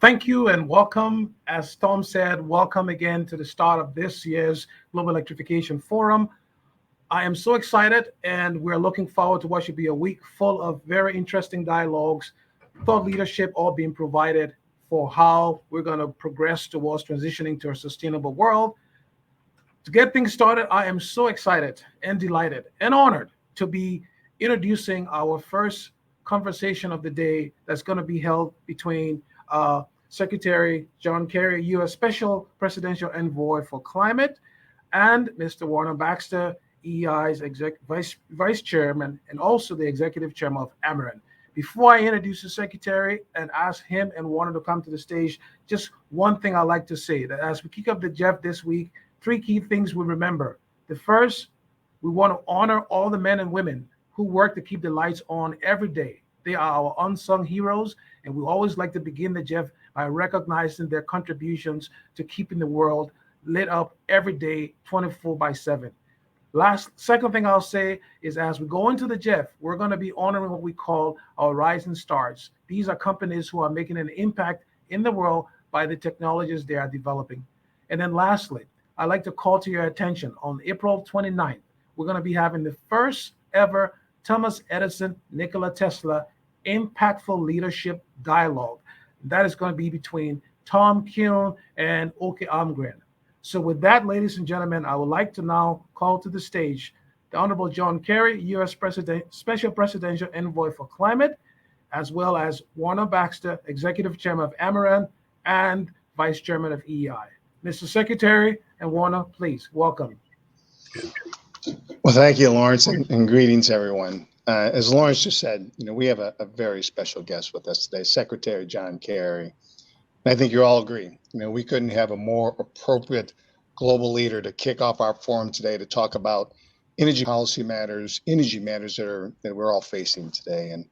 Thank you and welcome. As Tom said, welcome again to the start of this year's Global Electrification Forum. I am so excited and we're looking forward to what should be a week full of very interesting dialogues, thought leadership all being provided for how we're going to progress towards transitioning to a sustainable world. To get things started, I am so excited and delighted and honored to be introducing our first conversation of the day that's going to be held between Secretary John Kerry, U.S. Special Presidential Envoy for Climate, and Mr. Warner Baxter, EEI's Vice Chairman and also the Executive Chairman of Ameren. Before I introduce the Secretary and ask him and Warner to come to the stage, just one thing I'd like to say, that as we kick up the Jeff this week, three key things we remember. The first, we want to honor all the men and women who work to keep the lights on every day. They are our unsung heroes, and we always like to begin the Jeff by recognizing their contributions to keeping the world lit up every day, 24/7. Second thing I'll say is as we go into the Jeff, we're going to be honoring what we call our rising stars. These are companies who are making an impact in the world by the technologies they are developing. And then lastly, I'd like to call to your attention on April 29th, we're going to be having the first ever Thomas Edison, Nikola Tesla impactful leadership dialogue. That is going to be between Tom Kuhn and Oke Almgren. So with that, ladies and gentlemen, I would like to now call to the stage the Honorable John Kerry, U.S. Special Presidential Envoy for Climate, as well as Warner Baxter, Executive Chairman of Ameren and Vice Chairman of EEI. Mr. Secretary and Warner, please, welcome. Well, thank you, Lawrence, and greetings, everyone. As Lawrence just said, we have a very special guest with us today, Secretary John Kerry. And I think you all agree, we couldn't have a more appropriate global leader to kick off our forum today to talk about energy policy matters, energy matters that we're all facing today. And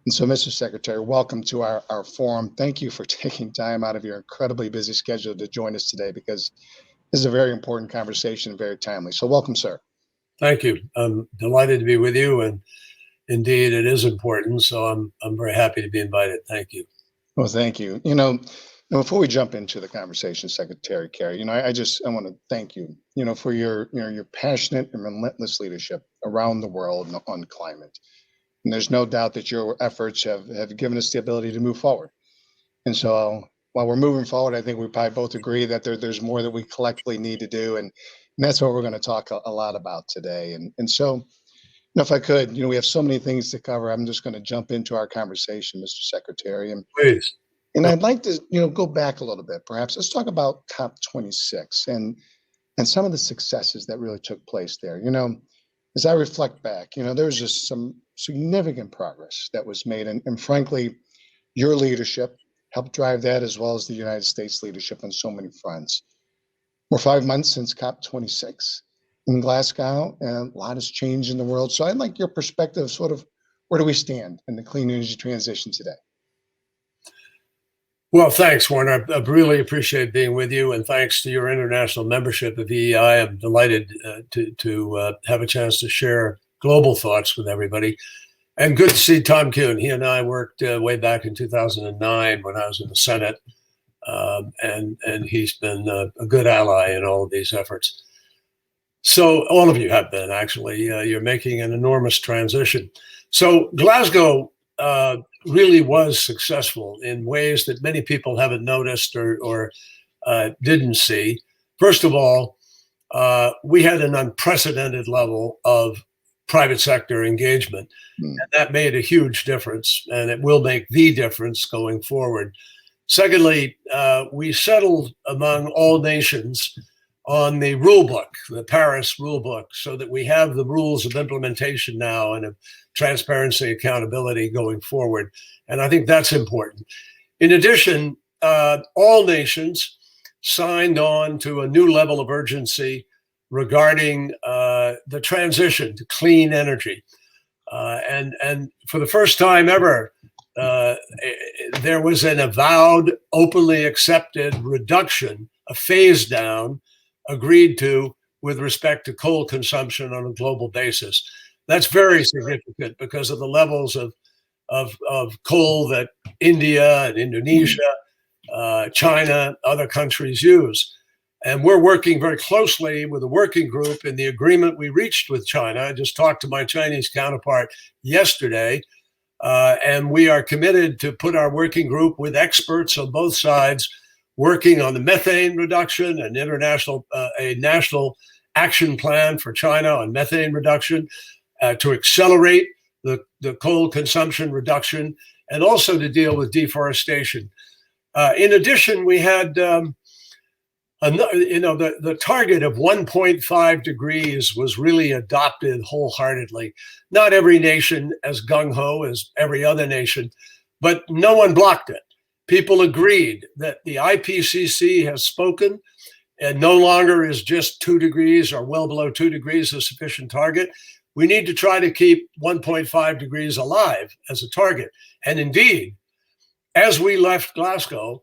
so, Mr. Secretary, welcome to our forum. Thank you for taking time out of your incredibly busy schedule to join us today, because this is a very important conversation, very timely. So welcome, sir. Thank you. I'm delighted to be with you, and indeed it is important. So I'm very happy to be invited. Thank you. Well, thank you. Before we jump into the conversation, Secretary Kerry, I want to thank you, for your passionate and relentless leadership around the world on climate. And there's no doubt that your efforts have given us the ability to move forward. And so while we're moving forward, I think we probably both agree that there's more that we collectively need to do. And that's what we're going to talk a lot about today. And so, if I could, we have so many things to cover. I'm just going to jump into our conversation, Mr. Secretary. And please. And I'd like to, go back a little bit, perhaps. Let's talk about COP26 and some of the successes that really took place there. As I reflect back, there was just some significant progress that was made. And frankly, your leadership helped drive that, as well as the United States leadership on so many fronts. We're 5 months since COP26 in Glasgow, and a lot has changed in the world. So I'd like your perspective, sort of, where do we stand in the clean energy transition today? Well, thanks, Warner. I really appreciate being with you, and thanks to your international membership of EEI. I'm delighted to have a chance to share global thoughts with everybody. And good to see Tom Kuhn. He and I worked way back in 2009 when I was in the Senate, and he's been a good ally in all of these efforts. So all of you have been, actually. You're making an enormous transition. So Glasgow really was successful in ways that many people haven't noticed or didn't see. First of all, we had an unprecedented level of private sector engagement, and that made a huge difference, and it will make the difference going forward. Secondly, we settled among all nations on the rule book, the Paris rule book, so that we have the rules of implementation now and of transparency, accountability going forward. And I think that's important. In addition, all nations signed on to a new level of urgency regarding the transition to clean energy. And for the first time ever, there was an avowed, openly accepted reduction, a phase down agreed to with respect to coal consumption on a global basis. That's very significant because of the levels of coal that India and Indonesia China, other countries use. And we're working very closely with a working group in the agreement we reached with China. I just talked to my Chinese counterpart yesterday, and we are committed to put our working group with experts on both sides working on the methane reduction and a national action plan for China on methane reduction to accelerate the coal consumption reduction and also to deal with deforestation. In addition, we had the target of 1.5 degrees was really adopted wholeheartedly. Not every nation as gung-ho as every other nation, but no one blocked it. People agreed that the IPCC has spoken and no longer is just 2 degrees or well below 2 degrees a sufficient target. We need to try to keep 1.5 degrees alive as a target. And indeed, as we left Glasgow,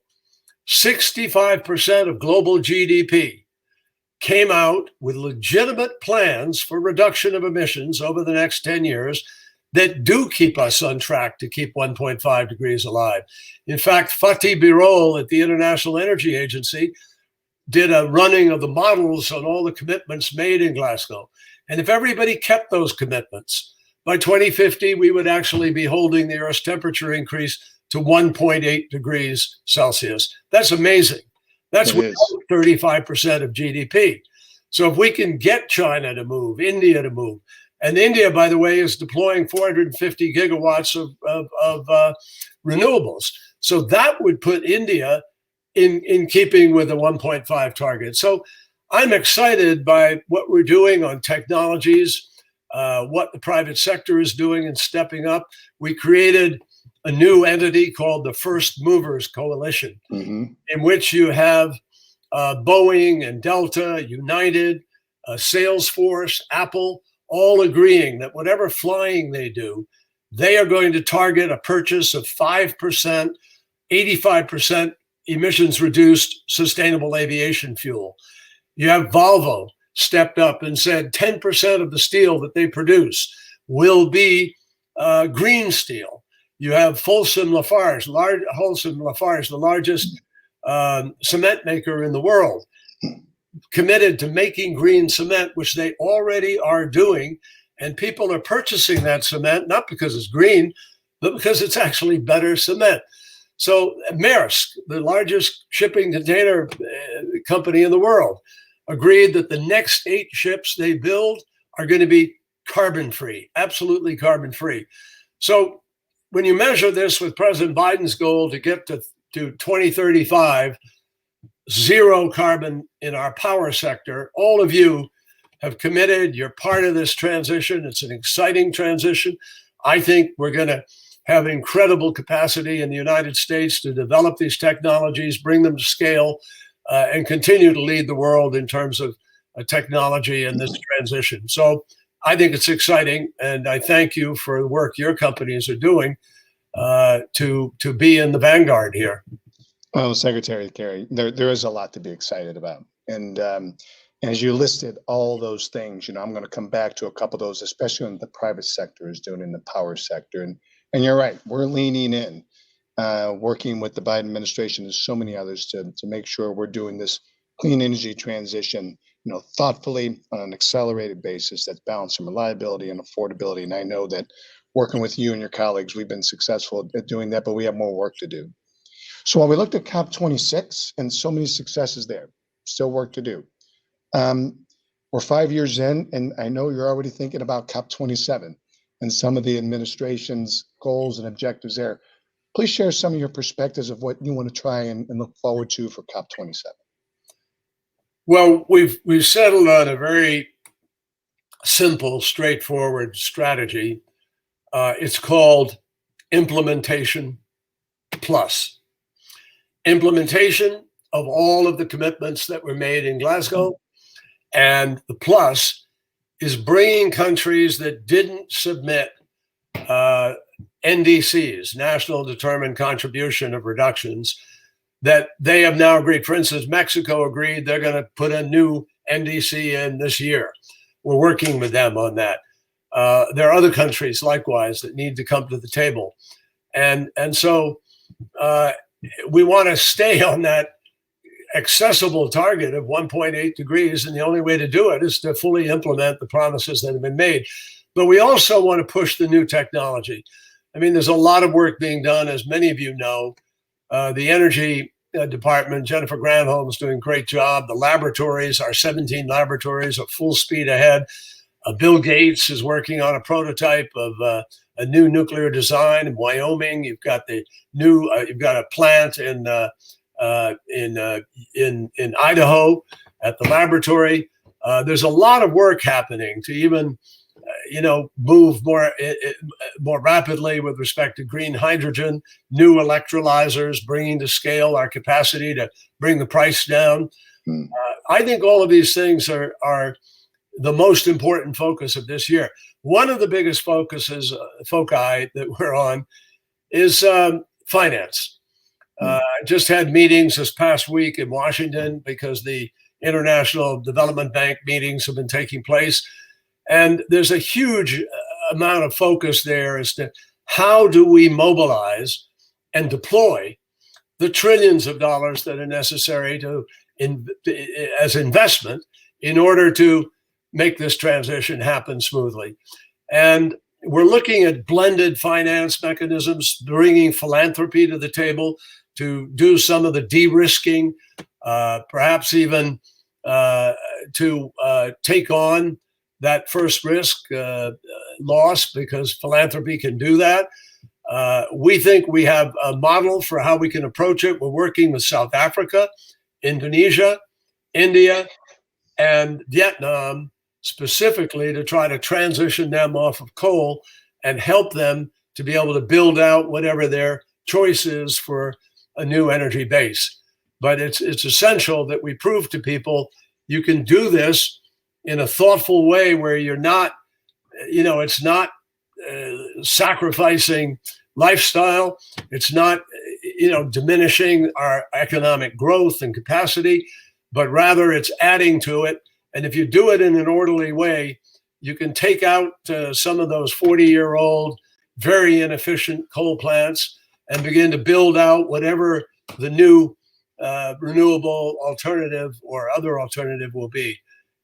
65% of global GDP came out with legitimate plans for reduction of emissions over the next 10 years that do keep us on track to keep 1.5 degrees alive. In fact, Fatih Birol at the International Energy Agency did a running of the models on all the commitments made in Glasgow. And if everybody kept those commitments, by 2050, we would actually be holding the Earth's temperature increase to 1.8 degrees Celsius. That's amazing. That's 35% of GDP. So if we can get China to move, India to move, and India, by the way, is deploying 450 gigawatts of renewables. So that would put India in keeping with the 1.5 target. So I'm excited by what we're doing on technologies, what the private sector is doing and stepping up. We created a new entity called the First Movers Coalition, in which you have Boeing and Delta, United, Salesforce, Apple, all agreeing that whatever flying they do, they are going to target a purchase of 5%, 85% emissions reduced sustainable aviation fuel. You have Volvo stepped up and said 10% of the steel that they produce will be green steel. You have Holcim Lafarge, the largest cement maker in the world, committed to making green cement, which they already are doing. And people are purchasing that cement, not because it's green, but because it's actually better cement. So Maersk, the largest shipping container company in the world, agreed that the next 8 ships they build are going to be carbon-free, absolutely carbon-free. So when you measure this with President Biden's goal to get to 2035, zero carbon in our power sector, all of you have committed. You're part of this transition. It's an exciting transition. I think we're going to have incredible capacity in the United States to develop these technologies, bring them to scale, and continue to lead the world in terms of technology and this transition. So I think it's exciting, and I thank you for the work your companies are doing to be in the vanguard here. Well, Secretary Kerry, there is a lot to be excited about. And as you listed all those things, I'm going to come back to a couple of those, especially in the private sector is doing in the power sector. And you're right, we're leaning in, working with the Biden administration and so many others to make sure we're doing this clean energy transition, thoughtfully on an accelerated basis that's balancing reliability and affordability. And I know that working with you and your colleagues, we've been successful at doing that, but we have more work to do. So while we looked at COP26 and so many successes there, still work to do. We're 5 years in, and I know you're already thinking about COP27 and some of the administration's goals and objectives there. Please share some of your perspectives of what you want to try and look forward to for COP27. Well, we've settled on a very simple, straightforward strategy. It's called Implementation Plus. Implementation of all of the commitments that were made in Glasgow, and the plus is bringing countries that didn't submit NDCs, National Determined Contribution of Reductions, that they have now agreed. For instance, Mexico agreed they're going to put a new NDC in this year. We're working with them on that. There are other countries likewise that need to come to the table. And so we want to stay on that accessible target of 1.8 degrees, and the only way to do it is to fully implement the promises that have been made. But we also want to push the new technology. I mean, there's a lot of work being done, as many of you know. The energy department, Jennifer Granholm is doing a great job. The laboratories, our 17 laboratories, are full speed ahead. Bill Gates is working on a prototype of a new nuclear design in Wyoming. You've got the new, you've got a plant in Idaho at the laboratory. There's a lot of work happening to even, move more rapidly with respect to green hydrogen, new electrolyzers, bringing to scale our capacity to bring the price down. I think all of these things are the most important focus of this year. One of the biggest foci that we're on is finance. I just had meetings this past week in Washington because the International Development Bank meetings have been taking place. And there's a huge amount of focus there as to how do we mobilize and deploy the trillions of dollars that are necessary as investment in order to make this transition happen smoothly. And we're looking at blended finance mechanisms, bringing philanthropy to the table to do some of the de-risking, perhaps even to take on that first risk loss, because philanthropy can do that. We think we have a model for how we can approach it. We're working with South Africa, Indonesia, India, and Vietnam specifically to try to transition them off of coal and help them to be able to build out whatever their choice is for a new energy base. But it's essential that we prove to people you can do this in a thoughtful way where you're not, it's not sacrificing lifestyle. It's not, diminishing our economic growth and capacity, but rather it's adding to it. And if you do it in an orderly way, you can take out some of those 40-year-old, very inefficient coal plants and begin to build out whatever the new renewable alternative or other alternative will be.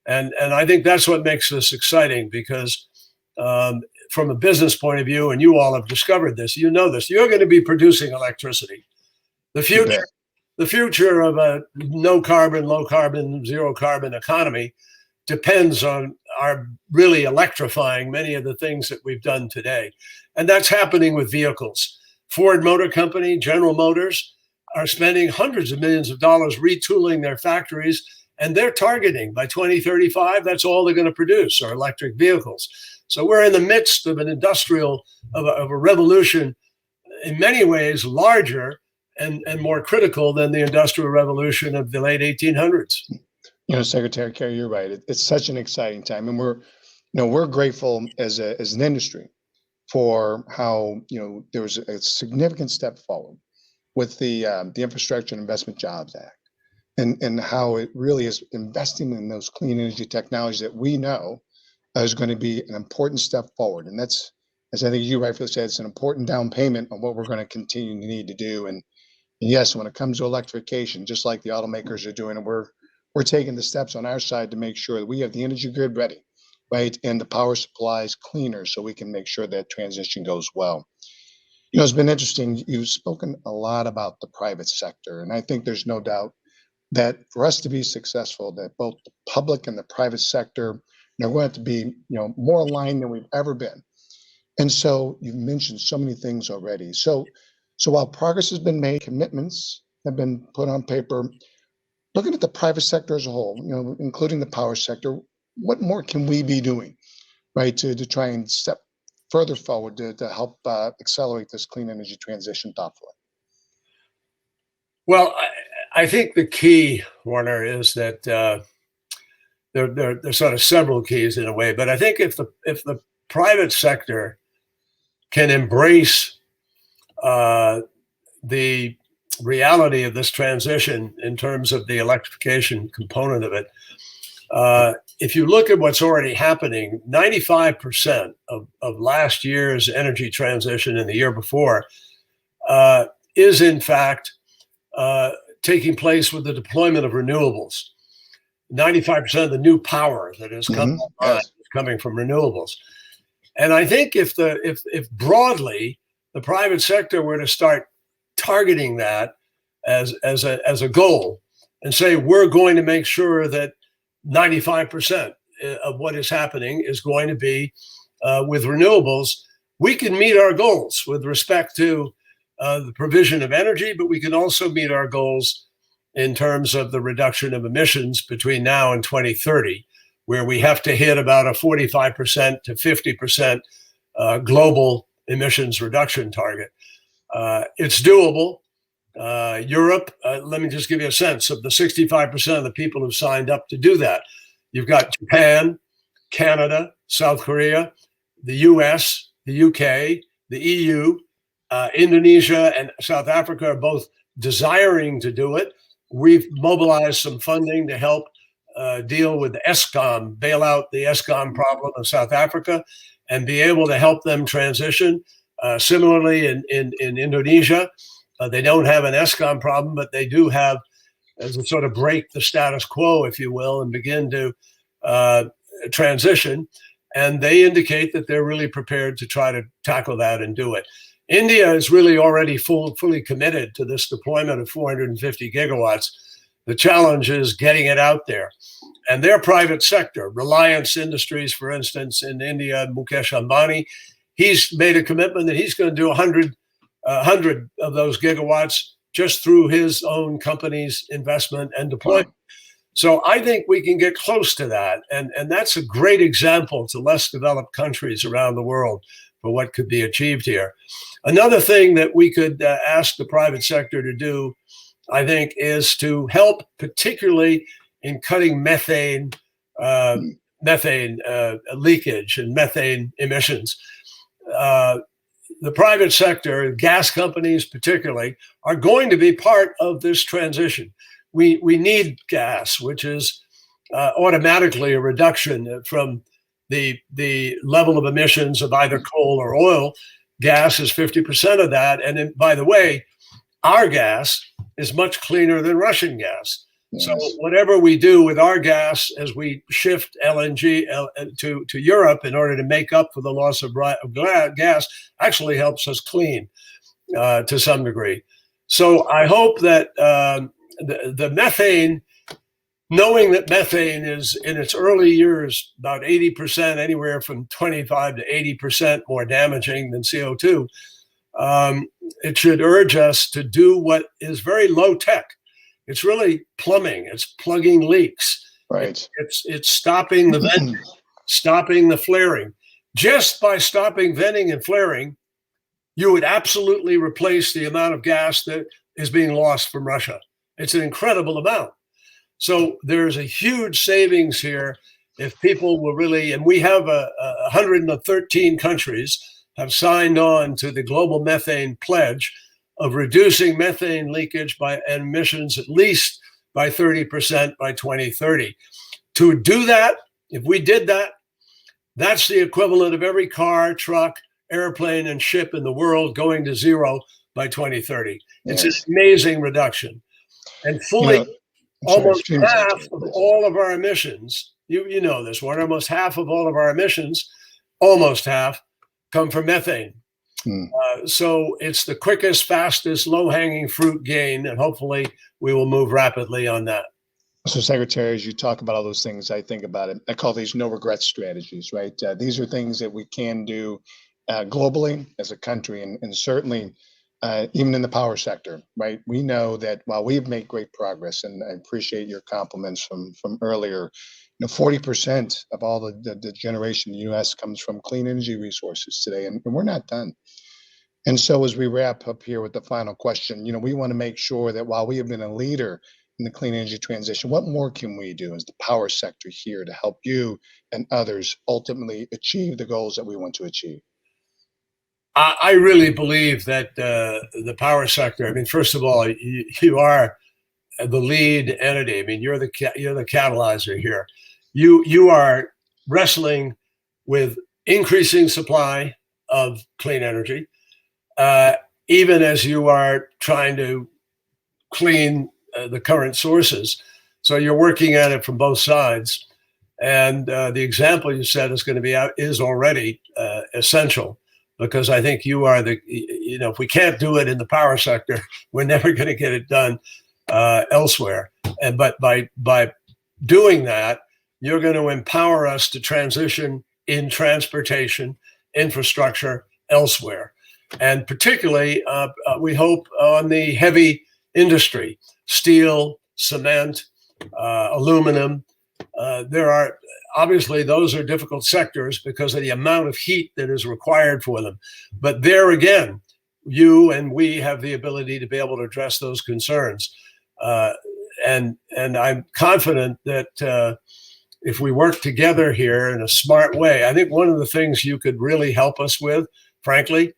And I think that's what makes this exciting, because from a business point of view, and you all have discovered this, you know this, you're going to be producing electricity. The future of a no carbon, low carbon, zero carbon economy depends on our really electrifying many of the things that we've done today. And that's happening with vehicles. Ford Motor Company, General Motors are spending hundreds of millions of dollars retooling their factories, and they're targeting by 2035, that's all they're going to produce are electric vehicles. So we're in the midst of an industrial, of a revolution, in many ways larger and more critical than the industrial revolution of the late 1800s. Secretary Kerry, you're right. It's such an exciting time, and we're grateful as an industry for how there was a significant step forward with the Infrastructure and Investment Jobs Act, and how it really is investing in those clean energy technologies that we know is going to be an important step forward. And that's, as I think you rightfully said, it's an important down payment on what we're going to continue to need to do. And yes, when it comes to electrification, just like the automakers are doing, and we're taking the steps on our side to make sure that we have the energy grid ready, right, and the power supplies cleaner, so we can make sure that transition goes well. It's been interesting. You've spoken a lot about the private sector, and I think there's no doubt that for us to be successful, that both the public and the private sector are going to be, more aligned than we've ever been. And so you've mentioned so many things already. So while progress has been made, commitments have been put on paper, looking at the private sector as a whole, including the power sector, what more can we be doing, right, to try and step further forward to help accelerate this clean energy transition thoughtfully? Well, I think the key, Warner, is that there's sort of several keys in a way, but I think if the private sector can embrace the reality of this transition in terms of the electrification component of it, if you look at what's already happening, 95% of last year's energy transition and the year before is in fact taking place with the deployment of renewables. 95% of the new power that is coming online is coming from renewables. And I think if broadly the private sector were to start targeting that as a goal and say, we're going to make sure that 95% of what is happening is going to be with renewables, we can meet our goals with respect to the provision of energy, but we can also meet our goals in terms of the reduction of emissions between now and 2030, where we have to hit about a 45% to 50% global emissions reduction target. It's doable. Europe, let me just give you a sense of the 65% of the people who've signed up to do that. You've got Japan, Canada, South Korea, the US, the UK, the EU, Indonesia, and South Africa are both desiring to do it. We've mobilized some funding to help deal with Eskom, bail out the Eskom problem of South Africa, and be able to help them transition. Similarly, in Indonesia, they don't have an Eskom problem, but they do have, as a sort of break the status quo, if you will, and begin to transition. And they indicate that they're really prepared to try to tackle that and do it. India is really already fully committed to this deployment of 450 gigawatts. The challenge is getting it out there. And their private sector, Reliance Industries, for instance, in India, Mukesh Ambani, he's made a commitment that he's going to do 100 of those gigawatts just through his own company's investment and deployment. So I think we can get close to that. And that's a great example to less developed countries around the world for what could be achieved here. Another thing that we could ask the private sector to do, I think, is to help, particularly in cutting methane leakage and methane emissions. The private sector, gas companies particularly, are going to be part of this transition. We need gas, which is automatically a reduction from the level of emissions of either coal or oil. Gas is 50% of that. And then, by the way, our gas is much cleaner than Russian gas. Yes. So whatever we do with our gas as we shift LNG to Europe in order to make up for the loss of gas actually helps us clean to some degree. So I hope that the methane, knowing that methane is in its early years about 80%, anywhere from 25 to 80% more damaging than CO2, it should urge us to do what is very low tech. It's really plumbing. It's plugging leaks. Right. It's stopping the venting, stopping the flaring. Just by stopping venting and flaring, you would absolutely replace the amount of gas that is being lost from Russia. It's an incredible amount. So there's a huge savings here if people will really, and we have 113 countries have signed on to the Global Methane Pledge of reducing methane leakage and emissions at least by 30% by 2030. To do that, if we did that, that's the equivalent of every car, truck, airplane, and ship in the world going to zero by 2030. Yes. It's an amazing reduction. And fully, almost half of all of our emissions, you know this, Warner, almost half of all of our emissions, almost half, come from methane. So it's the quickest, fastest, low-hanging fruit gain, and hopefully we will move rapidly on that. So, Secretary, as you talk about all those things, I think about it. I call these no-regret strategies, right? These are things that we can do globally as a country, and certainly even in the power sector, right? We know that while we've made great progress, and I appreciate your compliments from earlier, 40% of all the generation in the U.S. comes from clean energy resources today, and we're not done. And so as we wrap up here with the final question, we want to make sure that while we have been a leader in the clean energy transition, what more can we do as the power sector here to help you and others ultimately achieve the goals that we want to achieve? I really believe that the power sector, first of all, you are the lead entity. You're the catalyzer here. You are wrestling with increasing supply of clean energy, even as you are trying to clean the current sources. So you're working at it from both sides. And the example you said is already essential, because I think you are if we can't do it in the power sector, we're never going to get it done elsewhere. But by doing that, you're going to empower us to transition in transportation, infrastructure, elsewhere. And particularly, we hope on the heavy industry, steel, cement, aluminum. There are obviously, those are difficult sectors because of the amount of heat that is required for them. But there again, you and we have the ability to be able to address those concerns. And I'm confident that if we work together here in a smart way, I think one of the things you could really help us with, frankly,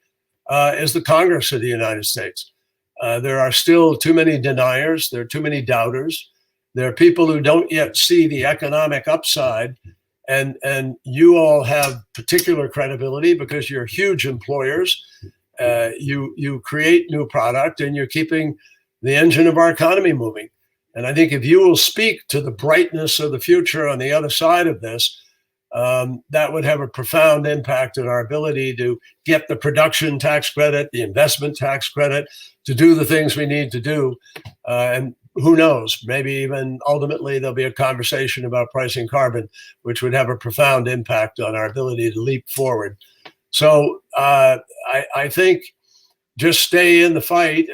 is the Congress of the United States. There are still too many deniers. There are too many doubters. There are people who don't yet see the economic upside, and you all have particular credibility because you're huge employers. You create new product, and you're keeping the engine of our economy moving. And I think if you will speak to the brightness of the future on the other side of this, that would have a profound impact on our ability to get the production tax credit, the investment tax credit, to do the things we need to do. And who knows, maybe even ultimately there'll be a conversation about pricing carbon, which would have a profound impact on our ability to leap forward. So I think just stay in the fight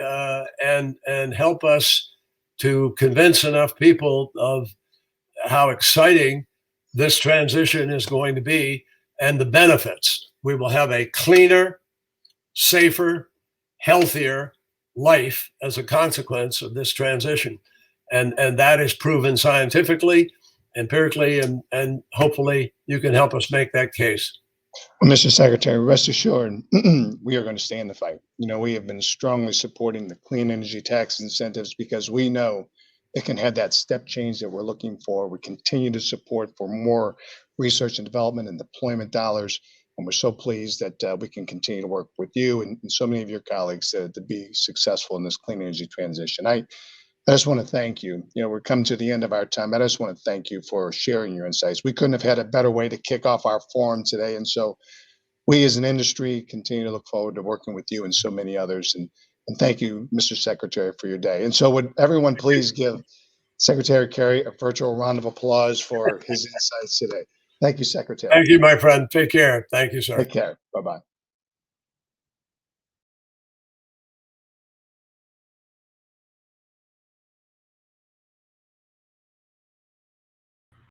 and help us to convince enough people of how exciting this transition is going to be and the benefits. We will have a cleaner, safer, healthier life as a consequence of this transition. And that is proven scientifically, empirically, and hopefully you can help us make that case. Well, Mr. Secretary, rest assured, we are going to stay in the fight. We have been strongly supporting the clean energy tax incentives because we know it can have that step change that we're looking for. We continue to support for more research and development and deployment dollars. And we're so pleased that we can continue to work with you and so many of your colleagues to be successful in this clean energy transition. I just want to thank you. We're coming to the end of our time. I just want to thank you for sharing your insights. We couldn't have had a better way to kick off our forum today. And so we as an industry continue to look forward to working with you and so many others. And thank you, Mr. Secretary, for your day. And so would everyone please give Secretary Kerry a virtual round of applause for his insights today. Thank you, Secretary. Thank you, my friend. Take care. Thank you, sir. Take care. Bye-bye.